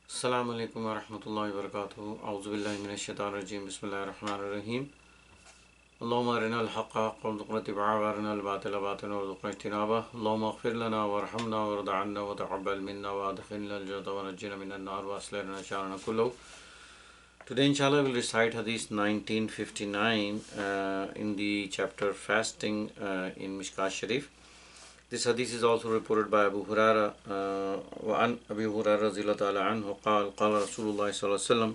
Assalamu alaikum wa rahmatullahi wa barakatuhu. A'udhu billahi minash shaitanir rajim. Bismillahir rahmanir rahim. Allahumma arina al-haqqa haqqa warzuqna ittiba'ahu wa arina al-batila batilan warzuqna ijtinabah. Allahumma ighfir lana warhamna warda 'anna wa taqabbal minna wa adkhilna al-jannata wa najjina minan nar wa aslih lana sha'nana kullahu. Today inshallah we'll recite Hadith 1959 in the chapter fasting in Mishkah Sharif. This hadith is also reported by Abu Huraira وعن أبي هريرة رضي الله تعالى عنه قال قال رسول الله صلى الله عليه وسلم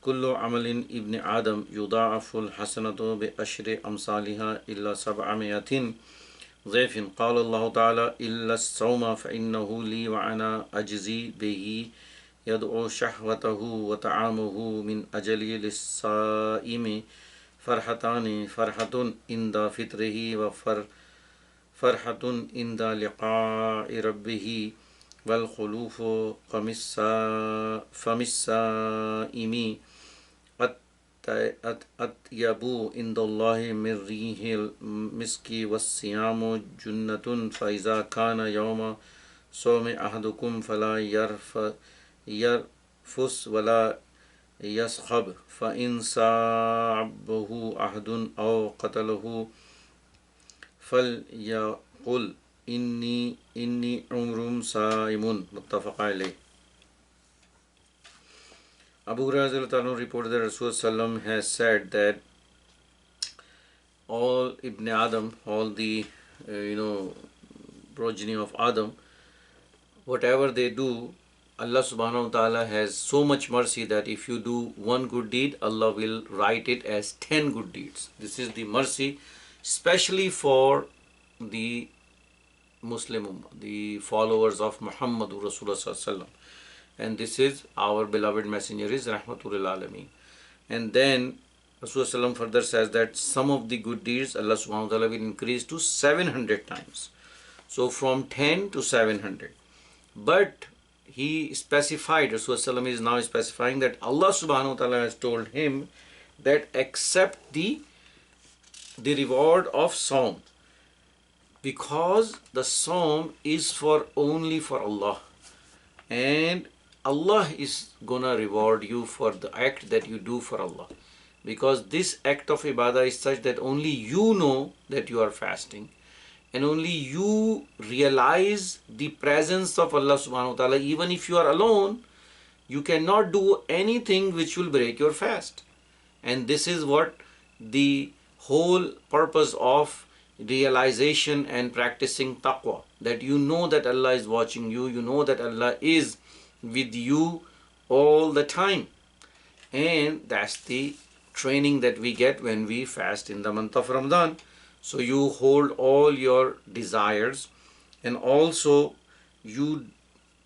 كل عمل ابن آدم يضاعف الحسنة بأشر أمثالها إلا 700 ضعف قال الله تعالى إلا الصوم فإنه لي وأنا أجزي به يدعو شهوته وطعامه من أجلي للصائم فرحتان فرحة عند فطره فرحة عند لقاء ربه والخلوف فم الصائم أطيب عند الله من ريح المسك والصيام جنة فإذا كان يوم صوم أحدكم فلا يرفث ولا يصخب فإن صابه أحد أو قتله فليقل إني عمر صائم متفق عليه. Abu Hurairah reported that Rasulullah has said that all Ibn Adam, all the progeny of Adam, whatever they do, Allah subhanahu wa ta'ala has so much mercy that if you do one good deed, Allah will write it as 10 good deeds. This is the mercy especially for the Muslim Ummah, the followers of Muhammad Rasulullah, and this is our beloved messenger is Rahmatul Alameen. And then Rasulullah further says that some of the good deeds Allah subhanahu wa ta'ala will increase to 700 times. So from 10 to 700. But he specified, Rasulullah is now specifying that Allah subhanahu wa ta'ala has told him that accept the reward of Saum, because the Saum is only for Allah, and Allah is gonna reward you for the act that you do for Allah, because this act of ibadah is such that only you know that you are fasting, and only you realize the presence of Allah subhanahu wa ta'ala. Even if you are alone, you cannot do anything which will break your fast. And this is what the whole purpose of realization and practicing taqwa, that you know that Allah is watching you, you know that Allah is with you all the time. And that's the training that we get when we fast in the month of Ramadan. So you hold all your desires, and also you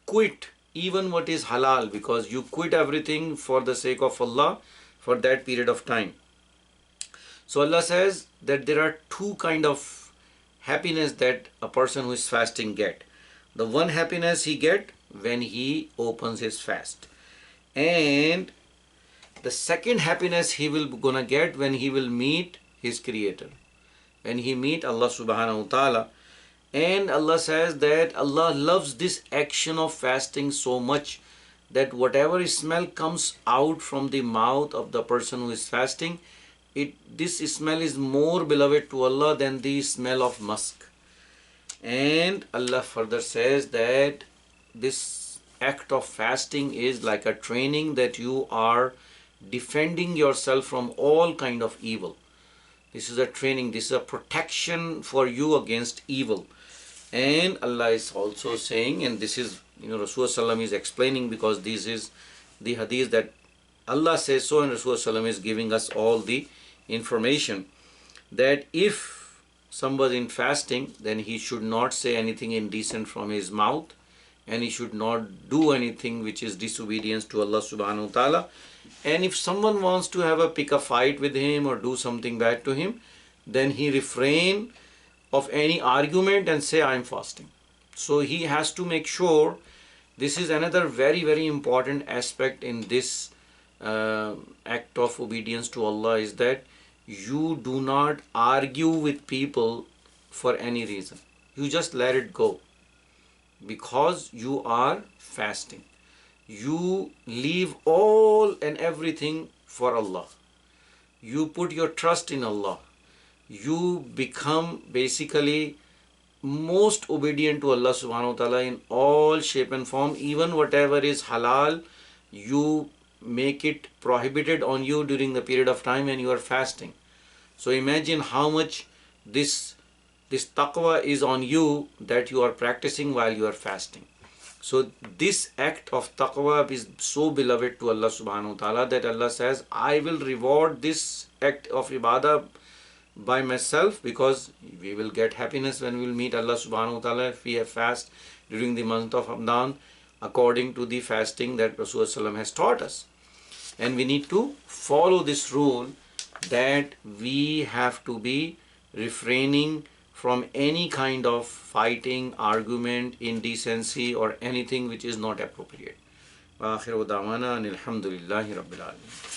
quit even what is halal, because you quit everything for the sake of Allah for that period of time. So Allah says that there are two kind of happiness that a person who is fasting get. The one happiness he get when he opens his fast, and the second happiness he will gonna get when he will meet his Creator, when he meet Allah subhanahu wa ta'ala. And Allah says that Allah loves this action of fasting so much that whatever smell comes out from the mouth of the person who is fasting, this smell is more beloved to Allah than the smell of musk. And Allah further says that this act of fasting is like a training, that you are defending yourself from all kind of evil. This is a training, this is a protection for you against evil. And Allah is also saying, and this is, Rasulullah is explaining, because this is the hadith that Allah says so, and Rasulullah is giving us all the information, that if somebody in fasting, then he should not say anything indecent from his mouth, and he should not do anything which is disobedience to Allah subhanahu wa ta'ala. And if someone wants to pick a fight with him or do something bad to him, then he refrain of any argument and say, I am fasting. So he has to make sure. This is another very, very important aspect in this act of obedience to Allah, is that you do not argue with people for any reason. You just let it go, because you are fasting. You leave all and everything for Allah. You put your trust in Allah. You become basically most obedient to Allah subhanahu wa ta'ala in all shape and form. Even whatever is halal, you make it prohibited on you during the period of time when you are fasting. So imagine how much this taqwa is on you that you are practicing while you are fasting. So this act of taqwa is so beloved to Allah subhanahu wa ta'ala that Allah says, I will reward this act of ibadah by myself, because we will get happiness when we will meet Allah subhanahu wa ta'ala if we have fast during the month of Ramadan according to the fasting that Rasulullah has taught us. And we need to follow this rule that we have to be refraining from any kind of fighting, argument, indecency, or anything which is not appropriate. Wa akhiru da'wana anil hamdulillahi rabbil alamin.